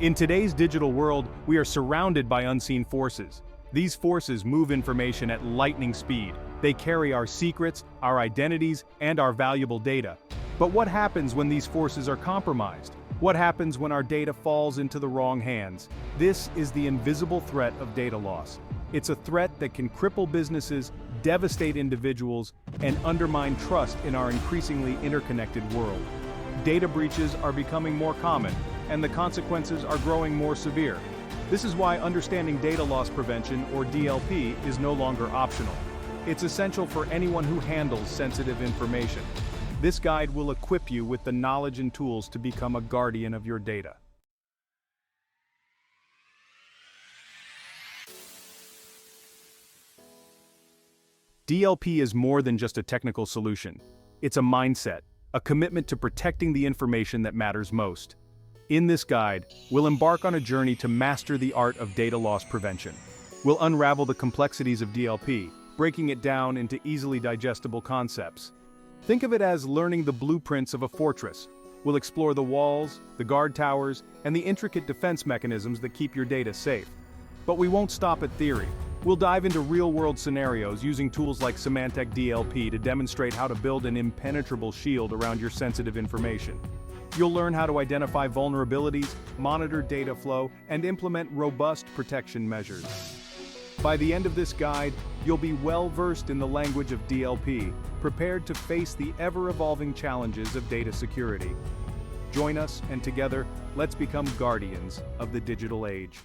In today's digital world, we are surrounded by unseen forces. These forces move information at lightning speed. They carry our secrets, our identities, and our valuable data. But what happens when these forces are compromised? What happens when our data falls into the wrong hands? This is the invisible threat of data loss. It's a threat that can cripple businesses, devastate individuals, and undermine trust in our increasingly interconnected world. Data breaches are becoming more common, and the consequences are growing more severe. This is why understanding data loss prevention, or DLP, is no longer optional. It's essential for anyone who handles sensitive information. This guide will equip you with the knowledge and tools to become a guardian of your data. DLP is more than just a technical solution. It's a mindset, a commitment to protecting the information that matters most. In this guide, we'll embark on a journey to master the art of data loss prevention. We'll unravel the complexities of DLP, breaking it down into easily digestible concepts. Think of it as learning the blueprints of a fortress. We'll explore the walls, the guard towers, and the intricate defense mechanisms that keep your data safe. But we won't stop at theory. We'll dive into real-world scenarios using tools like Symantec DLP to demonstrate how to build an impenetrable shield around your sensitive information. You'll learn how to identify vulnerabilities, monitor data flow, and implement robust protection measures. By the end of this guide, you'll be well-versed in the language of DLP, prepared to face the ever-evolving challenges of data security. Join us, and together, let's become guardians of the digital age.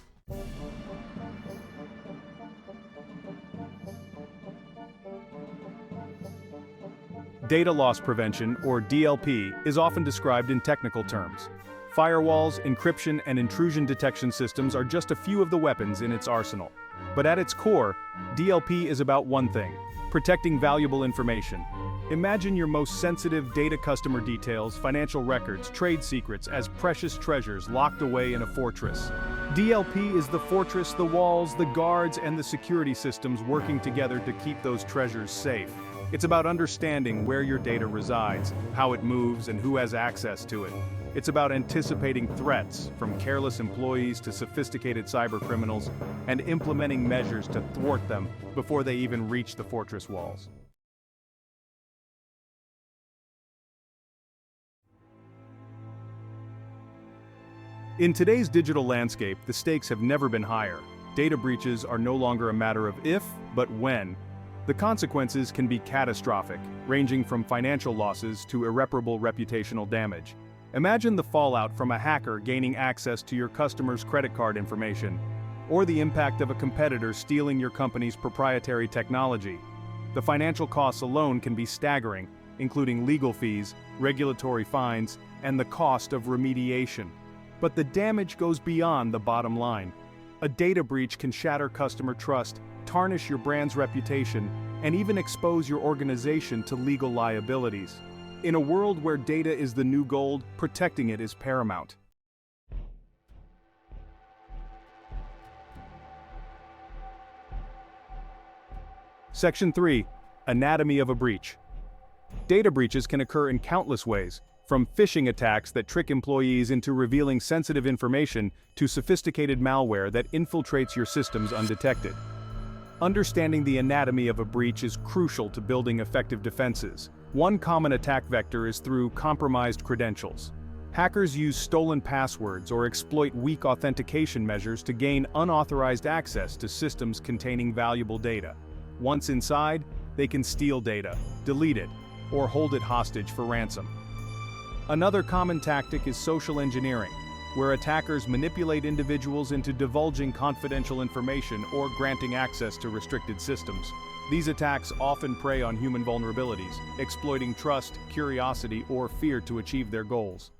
Data loss prevention, or DLP, is often described in technical terms. Firewalls, encryption, and intrusion detection systems are just a few of the weapons in its arsenal. But at its core, DLP is about one thing: protecting valuable information. Imagine your most sensitive data, customer details, financial records, trade secrets as precious treasures locked away in a fortress. DLP is the fortress, the walls, the guards, and the security systems working together to keep those treasures safe. It's about understanding where your data resides, how it moves, and who has access to it. It's about anticipating threats, from careless employees to sophisticated cybercriminals, and implementing measures to thwart them before they even reach the fortress walls. In today's digital landscape, the stakes have never been higher. Data breaches are no longer a matter of if, but when. The consequences can be catastrophic, ranging from financial losses to irreparable reputational damage. Imagine the fallout from a hacker gaining access to your customer's credit card information, or the impact of a competitor stealing your company's proprietary technology. The financial costs alone can be staggering, including legal fees, regulatory fines, and the cost of remediation. But the damage goes beyond the bottom line. A data breach can shatter customer trust, tarnish your brand's reputation, and even expose your organization to legal liabilities. In a world where data is the new gold, protecting it is paramount. Section 3. Anatomy of a breach. Data breaches can occur in countless ways, from phishing attacks that trick employees into revealing sensitive information to sophisticated malware that infiltrates your systems undetected. Understanding the anatomy of a breach is crucial to building effective defenses. One common attack vector is through compromised credentials. Hackers use stolen passwords or exploit weak authentication measures to gain unauthorized access to systems containing valuable data. Once inside, they can steal data, delete it, or hold it hostage for ransom. Another common tactic is social engineering, where attackers manipulate individuals into divulging confidential information or granting access to restricted systems. These attacks often prey on human vulnerabilities, exploiting trust, curiosity, or fear to achieve their goals.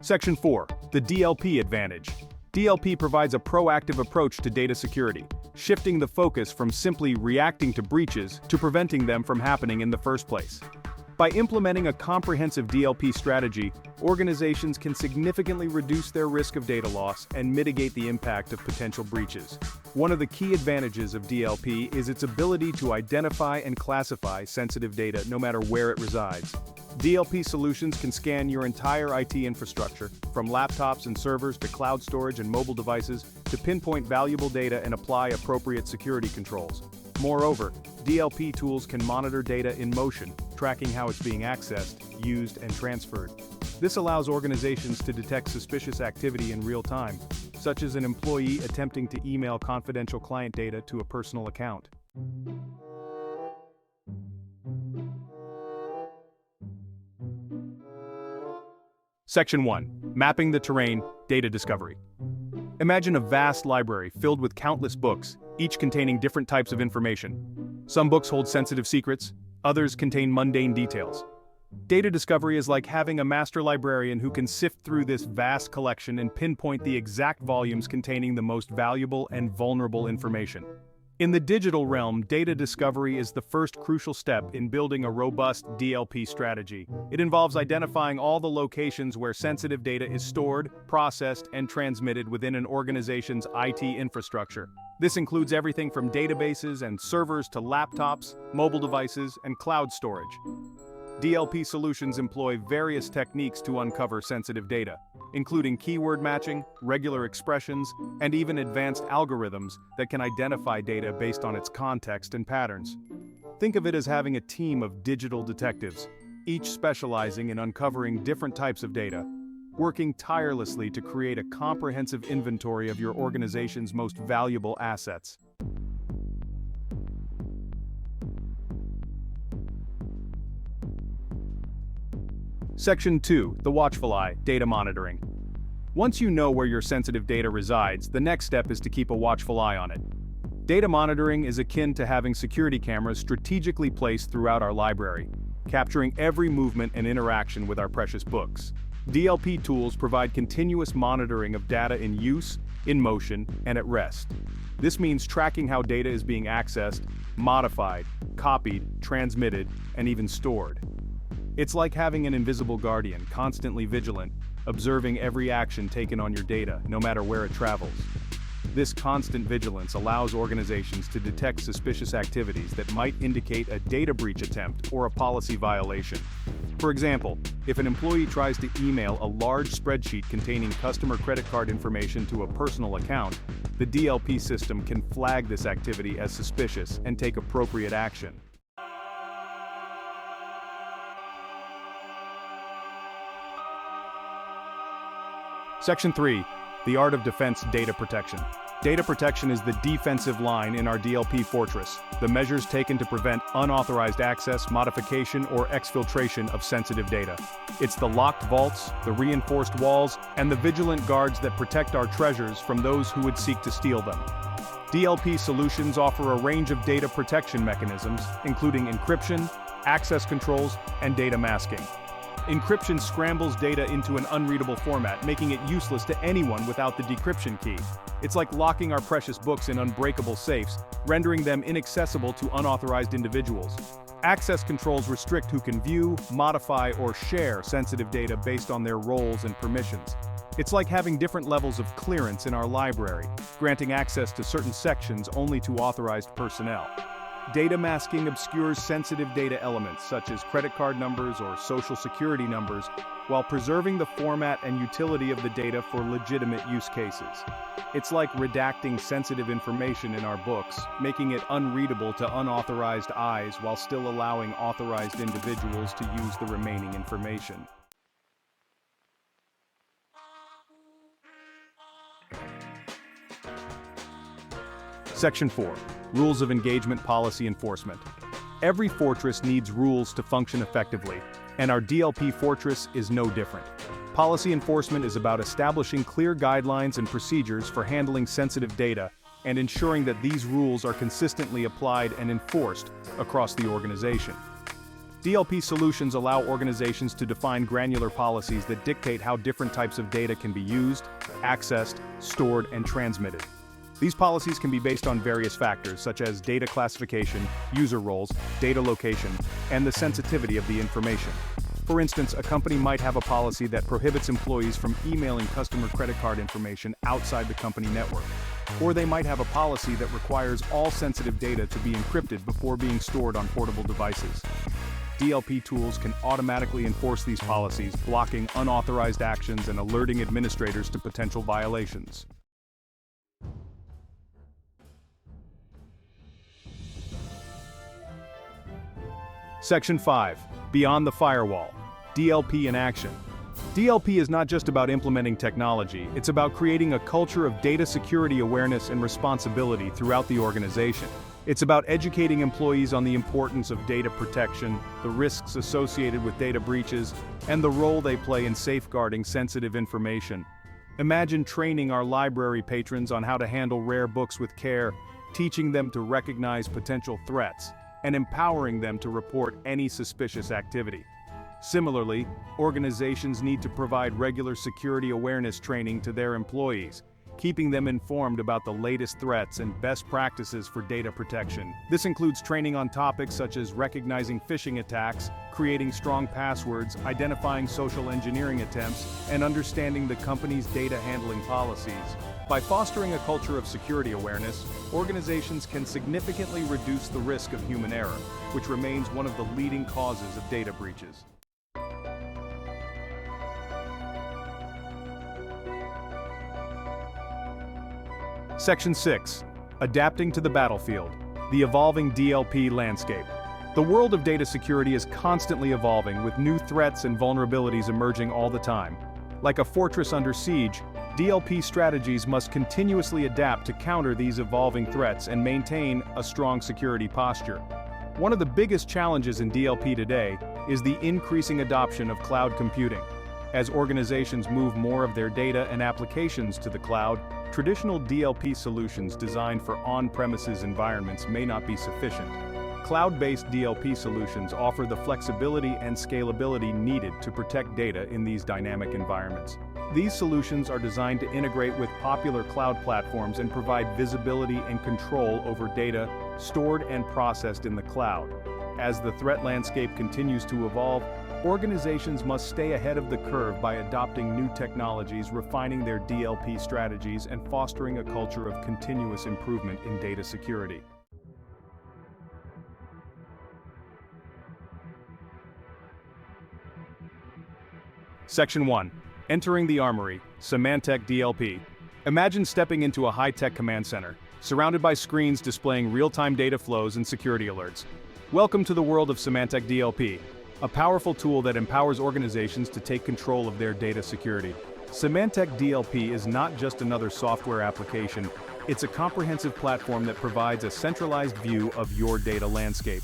Section 4. The DLP advantage. DLP provides a proactive approach to data security, shifting the focus from simply reacting to breaches to preventing them from happening in the first place. By implementing a comprehensive DLP strategy, organizations can significantly reduce their risk of data loss and mitigate the impact of potential breaches. One of the key advantages of DLP is its ability to identify and classify sensitive data no matter where it resides. DLP solutions can scan your entire IT infrastructure, from laptops and servers to cloud storage and mobile devices, to pinpoint valuable data and apply appropriate security controls. Moreover, DLP tools can monitor data in motion, tracking how it's being accessed, used, and transferred. This allows organizations to detect suspicious activity in real time, such as an employee attempting to email confidential client data to a personal account. Section 1. Mapping the terrain, data discovery. Imagine a vast library filled with countless books, each containing different types of information. Some books hold sensitive secrets, others contain mundane details. Data discovery is like having a master librarian who can sift through this vast collection and pinpoint the exact volumes containing the most valuable and vulnerable information. In the digital realm, data discovery is the first crucial step in building a robust DLP strategy. It involves identifying all the locations where sensitive data is stored, processed, and transmitted within an organization's IT infrastructure. This includes everything from databases and servers to laptops, mobile devices, and cloud storage. DLP solutions employ various techniques to uncover sensitive data, including keyword matching, regular expressions, and even advanced algorithms that can identify data based on its context and patterns. Think of it as having a team of digital detectives, each specializing in uncovering different types of data, working tirelessly to create a comprehensive inventory of your organization's most valuable assets. Section 2. The Watchful Eye, Data Monitoring. Once you know where your sensitive data resides, the next step is to keep a watchful eye on it. Data monitoring is akin to having security cameras strategically placed throughout our library, capturing every movement and interaction with our precious books. DLP tools provide continuous monitoring of data in use, in motion, and at rest. This means tracking how data is being accessed, modified, copied, transmitted, and even stored. It's like having an invisible guardian, constantly vigilant, observing every action taken on your data, no matter where it travels. This constant vigilance allows organizations to detect suspicious activities that might indicate a data breach attempt or a policy violation. For example, if an employee tries to email a large spreadsheet containing customer credit card information to a personal account, the DLP system can flag this activity as suspicious and take appropriate action. Section 3. The Art of Defense Data Protection. Data protection is the defensive line in our DLP fortress, the measures taken to prevent unauthorized access, modification, or exfiltration of sensitive data. It's the locked vaults, the reinforced walls, and the vigilant guards that protect our treasures from those who would seek to steal them. DLP solutions offer a range of data protection mechanisms, including encryption, access controls, and data masking. Encryption scrambles data into an unreadable format, making it useless to anyone without the decryption key. It's like locking our precious books in unbreakable safes, rendering them inaccessible to unauthorized individuals. Access controls restrict who can view, modify, or share sensitive data based on their roles and permissions. It's like having different levels of clearance in our library, granting access to certain sections only to authorized personnel. Data masking obscures sensitive data elements such as credit card numbers or social security numbers, while preserving the format and utility of the data for legitimate use cases. It's like redacting sensitive information in our books, making it unreadable to unauthorized eyes while still allowing authorized individuals to use the remaining information. Section 4. Rules of Engagement Policy Enforcement. Every fortress needs rules to function effectively, and our DLP fortress is no different. Policy enforcement is about establishing clear guidelines and procedures for handling sensitive data and ensuring that these rules are consistently applied and enforced across the organization. DLP solutions allow organizations to define granular policies that dictate how different types of data can be used, accessed, stored, and transmitted. These policies can be based on various factors such as data classification, user roles, data location, and the sensitivity of the information. For instance, a company might have a policy that prohibits employees from emailing customer credit card information outside the company network. Or they might have a policy that requires all sensitive data to be encrypted before being stored on portable devices. DLP tools can automatically enforce these policies, blocking unauthorized actions and alerting administrators to potential violations. Section 5. Beyond the Firewall. DLP in action. DLP is not just about implementing technology, it's about creating a culture of data security awareness and responsibility throughout the organization. It's about educating employees on the importance of data protection, the risks associated with data breaches, and the role they play in safeguarding sensitive information. Imagine training our library patrons on how to handle rare books with care, teaching them to recognize potential threats, and empowering them to report any suspicious activity. Similarly, organizations need to provide regular security awareness training to their employees, keeping them informed about the latest threats and best practices for data protection. This includes training on topics such as recognizing phishing attacks, creating strong passwords, identifying social engineering attempts, and understanding the company's data handling policies. By fostering a culture of security awareness, organizations can significantly reduce the risk of human error, which remains one of the leading causes of data breaches. Section 6. Adapting to the battlefield. The evolving DLP landscape. The world of data security is constantly evolving, with new threats and vulnerabilities emerging all the time. Like a fortress under siege, DLP strategies must continuously adapt to counter these evolving threats and maintain a strong security posture. One of the biggest challenges in DLP today is the increasing adoption of cloud computing. As organizations move more of their data and applications to the cloud, traditional DLP solutions designed for on-premises environments may not be sufficient. Cloud-based DLP solutions offer the flexibility and scalability needed to protect data in these dynamic environments. These solutions are designed to integrate with popular cloud platforms and provide visibility and control over data stored and processed in the cloud. As the threat landscape continues to evolve, organizations must stay ahead of the curve by adopting new technologies, refining their DLP strategies, and fostering a culture of continuous improvement in data security. Section 1. Entering the Armory, Symantec DLP. Imagine stepping into a high-tech command center, surrounded by screens displaying real-time data flows and security alerts. Welcome to the world of Symantec DLP, a powerful tool that empowers organizations to take control of their data security. Symantec DLP is not just another software application, it's a comprehensive platform that provides a centralized view of your data landscape.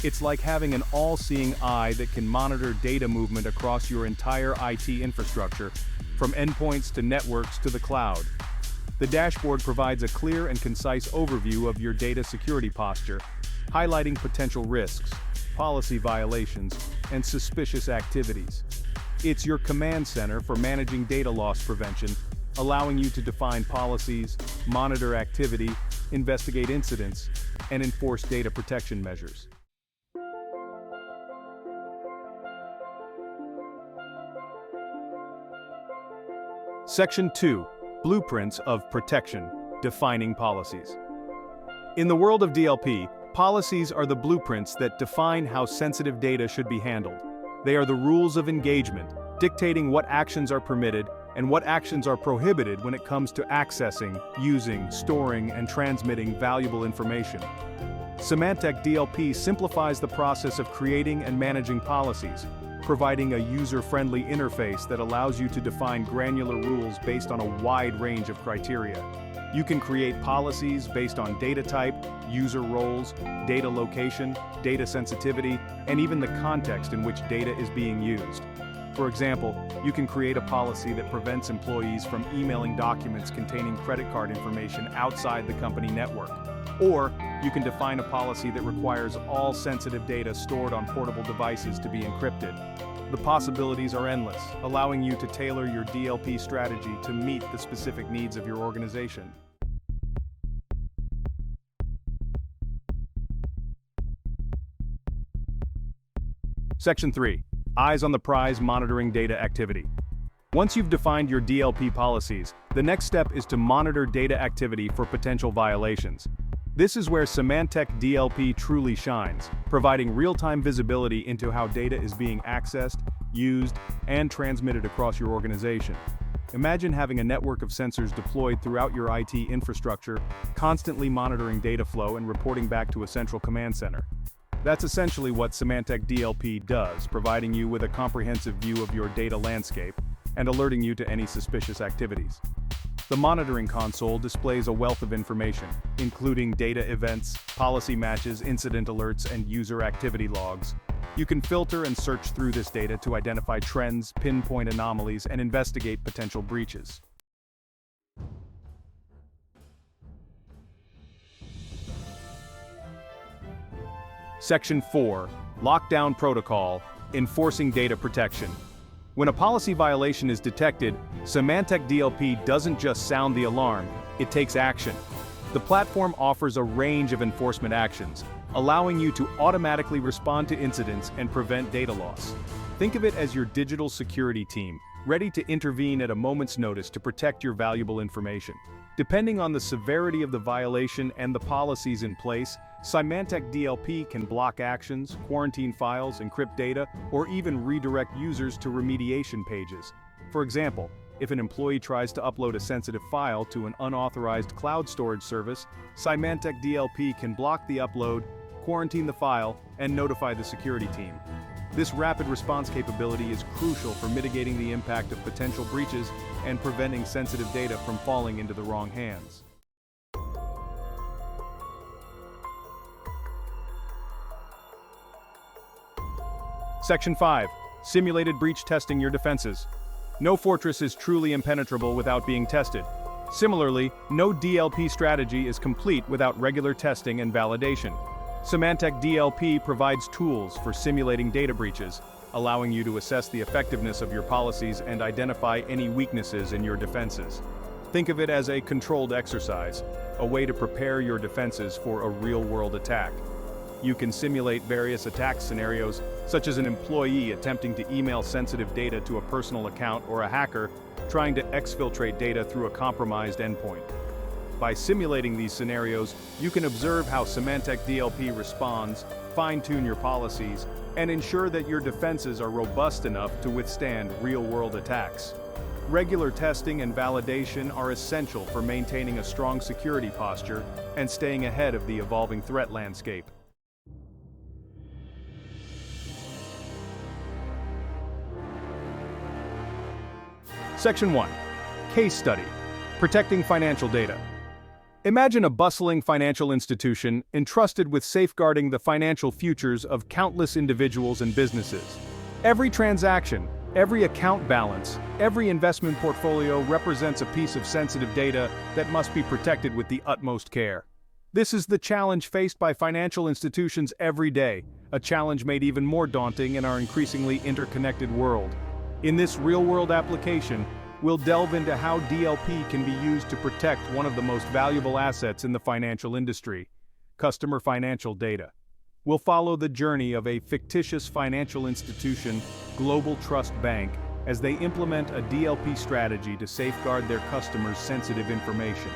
It's like having an all-seeing eye that can monitor data movement across your entire IT infrastructure, from endpoints to networks to the cloud. The dashboard provides a clear and concise overview of your data security posture, highlighting potential risks, policy violations, and suspicious activities. It's your command center for managing data loss prevention, allowing you to define policies, monitor activity, investigate incidents, and enforce data protection measures. Section 2. Blueprints of Protection. Defining Policies. In the world of DLP, policies are the blueprints that define how sensitive data should be handled. They are the rules of engagement, dictating what actions are permitted and what actions are prohibited when it comes to accessing, using, storing, and transmitting valuable information. Symantec DLP simplifies the process of creating and managing policies, providing a user-friendly interface that allows you to define granular rules based on a wide range of criteria. You can create policies based on data type, user roles, data location, data sensitivity, and even the context in which data is being used. For example, you can create a policy that prevents employees from emailing documents containing credit card information outside the company network. Or, you can define a policy that requires all sensitive data stored on portable devices to be encrypted. The possibilities are endless, allowing you to tailor your DLP strategy to meet the specific needs of your organization. Section 3. Eyes on the prize, monitoring data activity. Once you've defined your DLP policies, the next step is to monitor data activity for potential violations. This is where Symantec DLP truly shines, providing real-time visibility into how data is being accessed, used, and transmitted across your organization. Imagine having a network of sensors deployed throughout your IT infrastructure, constantly monitoring data flow and reporting back to a central command center. That's essentially what Symantec DLP does, providing you with a comprehensive view of your data landscape and alerting you to any suspicious activities. The monitoring console displays a wealth of information, including data events, policy matches, incident alerts, and user activity logs. You can filter and search through this data to identify trends, pinpoint anomalies, and investigate potential breaches. Section 4. Lockdown Protocol, Enforcing Data Protection. When a policy violation is detected, Symantec DLP doesn't just sound the alarm, it takes action. The platform offers a range of enforcement actions, allowing you to automatically respond to incidents and prevent data loss. Think of it as your digital security team, ready to intervene at a moment's notice to protect your valuable information. Depending on the severity of the violation and the policies in place, Symantec DLP can block actions, quarantine files, encrypt data, or even redirect users to remediation pages. For example, if an employee tries to upload a sensitive file to an unauthorized cloud storage service, Symantec DLP can block the upload, quarantine the file, and notify the security team. This rapid response capability is crucial for mitigating the impact of potential breaches and preventing sensitive data from falling into the wrong hands. Section 5. Simulated breach testing your defenses. No fortress is truly impenetrable without being tested. Similarly, no DLP strategy is complete without regular testing and validation. Symantec DLP provides tools for simulating data breaches, allowing you to assess the effectiveness of your policies and identify any weaknesses in your defenses. Think of it as a controlled exercise, a way to prepare your defenses for a real-world attack. You can simulate various attack scenarios, such as an employee attempting to email sensitive data to a personal account or a hacker trying to exfiltrate data through a compromised endpoint. By simulating these scenarios, you can observe how Symantec DLP responds, fine-tune your policies, and ensure that your defenses are robust enough to withstand real-world attacks. Regular testing and validation are essential for maintaining a strong security posture and staying ahead of the evolving threat landscape. Section 1. Case Study. Protecting Financial Data. Imagine a bustling financial institution entrusted with safeguarding the financial futures of countless individuals and businesses. Every transaction, every account balance, every investment portfolio represents a piece of sensitive data that must be protected with the utmost care. This is the challenge faced by financial institutions every day, a challenge made even more daunting in our increasingly interconnected world. In this real-world application, we'll delve into how DLP can be used to protect one of the most valuable assets in the financial industry, customer financial data. We'll follow the journey of a fictitious financial institution, Global Trust Bank, as they implement a DLP strategy to safeguard their customers' sensitive information.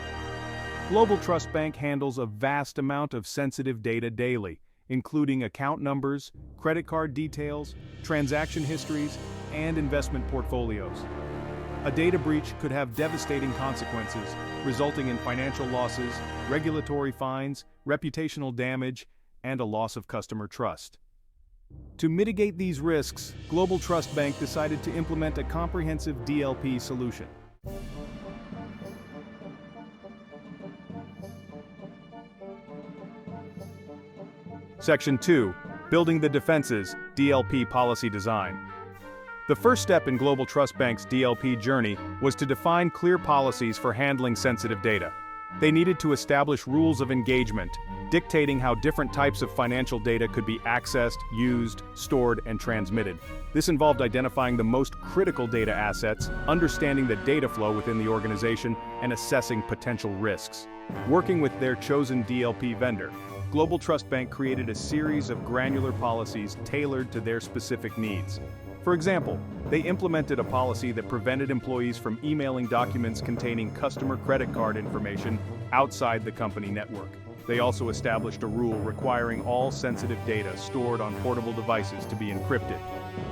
Global Trust Bank handles a vast amount of sensitive data daily, including account numbers, credit card details, transaction histories, and investment portfolios. A data breach could have devastating consequences, resulting in financial losses, regulatory fines, reputational damage, and a loss of customer trust. To mitigate these risks, Global Trust Bank decided to implement a comprehensive DLP solution. Section 2. Building the Defenses, DLP Policy Design. The first step in Global Trust Bank's DLP journey was to define clear policies for handling sensitive data. They needed to establish rules of engagement, dictating how different types of financial data could be accessed, used, stored, and transmitted. This involved identifying the most critical data assets, understanding the data flow within the organization, and assessing potential risks. Working with their chosen DLP vendor, Global Trust Bank created a series of granular policies tailored to their specific needs. For example, they implemented a policy that prevented employees from emailing documents containing customer credit card information outside the company network. They also established a rule requiring all sensitive data stored on portable devices to be encrypted.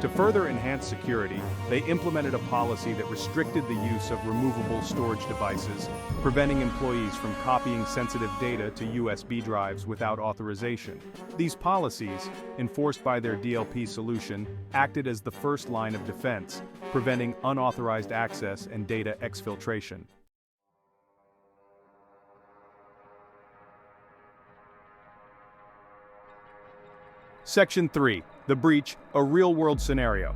To further enhance security, they implemented a policy that restricted the use of removable storage devices, preventing employees from copying sensitive data to USB drives without authorization. These policies, enforced by their DLP solution, acted as the first line of defense, preventing unauthorized access and data exfiltration. Section 3. The breach, a real-world scenario.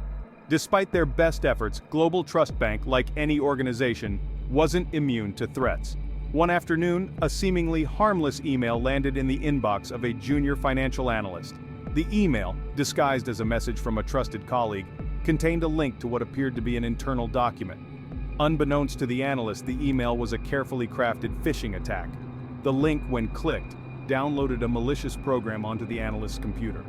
Despite their best efforts, Global Trust Bank, like any organization, wasn't immune to threats. One afternoon, a seemingly harmless email landed in the inbox of a junior financial analyst. The email, disguised as a message from a trusted colleague, contained a link to what appeared to be an internal document. Unbeknownst to the analyst, the email was a carefully crafted phishing attack. The link, when clicked, downloaded a malicious program onto the analyst's computer.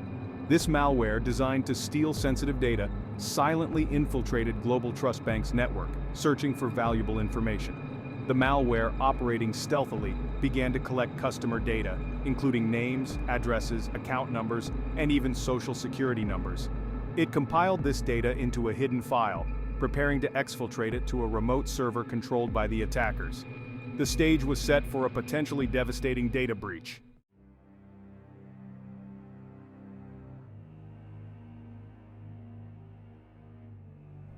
This malware, designed to steal sensitive data, silently infiltrated Global Trust Bank's network, searching for valuable information. The malware, operating stealthily, began to collect customer data, including names, addresses, account numbers, and even social security numbers. It compiled this data into a hidden file, preparing to exfiltrate it to a remote server controlled by the attackers. The stage was set for a potentially devastating data breach.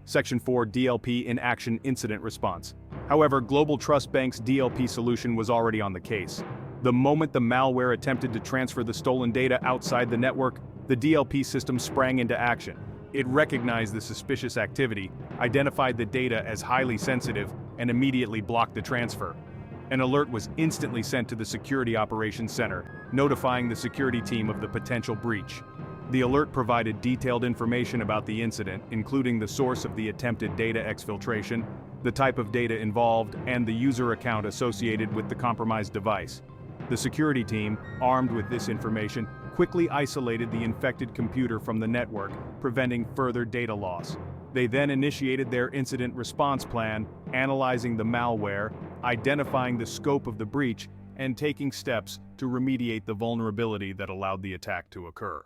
Section 4. DLP in Action Incident Response. However, Global Trust Bank's DLP solution was already on the case. The moment the malware attempted to transfer the stolen data outside the network, the DLP system sprang into action. It recognized the suspicious activity, identified the data as highly sensitive, and immediately blocked the transfer. An alert was instantly sent to the Security Operations Center, notifying the security team of the potential breach. The alert provided detailed information about the incident, including the source of the attempted data exfiltration, the type of data involved, and the user account associated with the compromised device. The security team, armed with this information, quickly isolated the infected computer from the network, preventing further data loss. They then initiated their incident response plan, analyzing the malware, identifying the scope of the breach, and taking steps to remediate the vulnerability that allowed the attack to occur.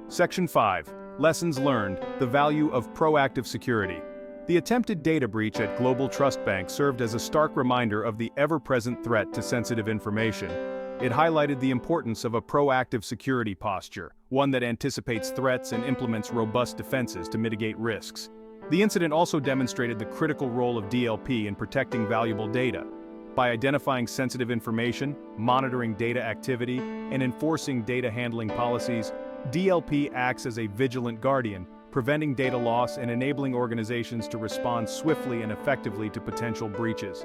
Section 5. Lessons learned, the value of proactive security. The attempted data breach at Global Trust Bank served as a stark reminder of the ever-present threat to sensitive information. It highlighted the importance of a proactive security posture, one that anticipates threats and implements robust defenses to mitigate risks. The incident also demonstrated the critical role of DLP in protecting valuable data. By identifying sensitive information, monitoring data activity, and enforcing data handling policies, DLP acts as a vigilant guardian, preventing data loss and enabling organizations to respond swiftly and effectively to potential breaches.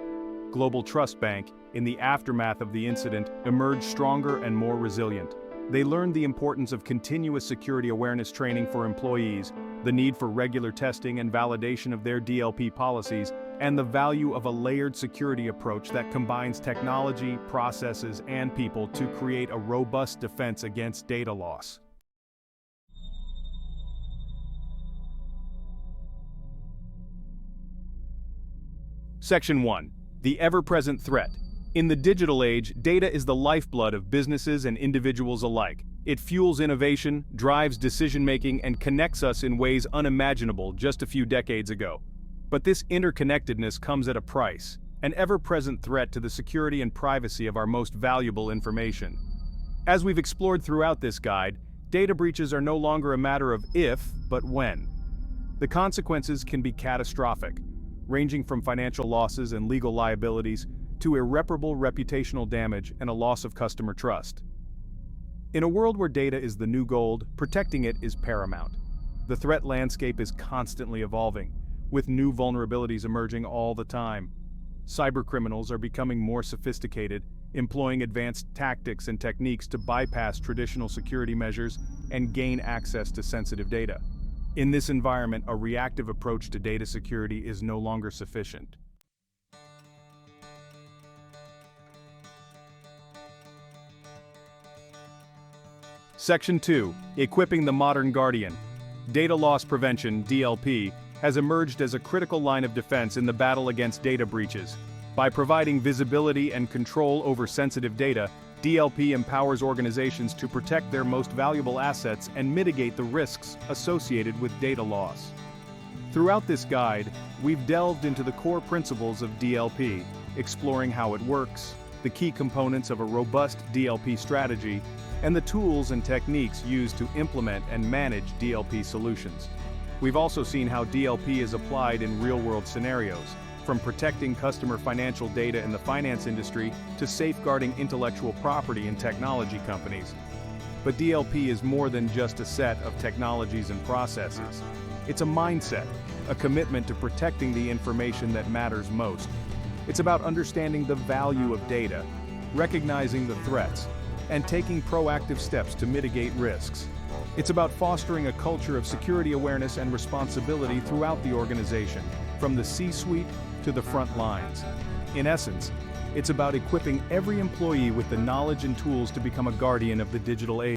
Global Trust Bank, in the aftermath of the incident, emerged stronger and more resilient. They learned the importance of continuous security awareness training for employees, the need for regular testing and validation of their DLP policies, and the value of a layered security approach that combines technology, processes, and people to create a robust defense against data loss. Section 1. The ever-present threat. In the digital age, data is the lifeblood of businesses and individuals alike. It fuels innovation, drives decision-making, and connects us in ways unimaginable just a few decades ago. But this interconnectedness comes at a price, an ever-present threat to the security and privacy of our most valuable information. As we've explored throughout this guide, data breaches are no longer a matter of if, but when. The consequences can be catastrophic, ranging from financial losses and legal liabilities to irreparable reputational damage and a loss of customer trust. In a world where data is the new gold, protecting it is paramount. The threat landscape is constantly evolving, with new vulnerabilities emerging all the time. Cybercriminals are becoming more sophisticated, employing advanced tactics and techniques to bypass traditional security measures and gain access to sensitive data. In this environment, a reactive approach to data security is no longer sufficient. Section 2. Equipping the Modern Guardian. Data loss prevention, DLP, has emerged as a critical line of defense in the battle against data breaches. By providing visibility and control over sensitive data, DLP empowers organizations to protect their most valuable assets and mitigate the risks associated with data loss. Throughout this guide, we've delved into the core principles of DLP, exploring how it works, the key components of a robust DLP strategy, and the tools and techniques used to implement and manage DLP solutions. We've also seen how DLP is applied in real-world scenarios, from protecting customer financial data in the finance industry to safeguarding intellectual property in technology companies. But DLP is more than just a set of technologies and processes. It's a mindset, a commitment to protecting the information that matters most. It's about understanding the value of data, recognizing the threats, and taking proactive steps to mitigate risks. It's about fostering a culture of security awareness and responsibility throughout the organization, from the C-suite to the front lines. In essence, it's about equipping every employee with the knowledge and tools to become a guardian of the digital age.